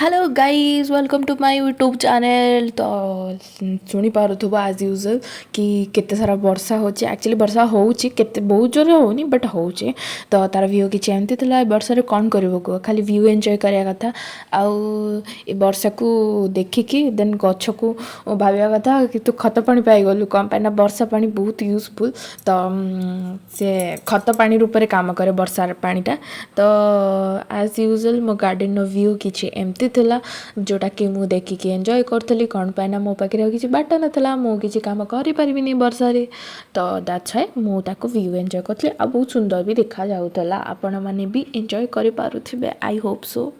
Hello guys, welcome to my YouTube channel. तो शुणी पारुथुब आज यूजुअल कि केते सारा वर्षा होची। एक्चुअली वर्षा होची, केते बहुत जोर होनी बट होची। तो तार व्यू किछि एमती थला। वर्षा रे कोन करबो को, खाली व्यू एन्जॉय करिया कथा। आउ ए वर्षा को देखिकी देन गछ को भाबिया कथा कि तू खत पानी पाई गलु कम पाइना। वर्षा पानी बहुत यूजफुल। तो से खत पानी रूप में काम करे वर्षा पानीटा। तो एज यूजुअल मो गार्डन व्यू किछि एमती थिला, जोटा कि मु देखिकी एन्जॉय करथली। कौन पाइना मो पाखे किसी बाट नाला, मु किसी कम करें वर्षा रे। तो दैट्स व्हाई मु ताको व्यू एन्जॉय करथली। आ बहुत सुंदर भी देखा जाउथला। आपण माने भी एन्जॉय करि पारुथिबे, आई होप सो।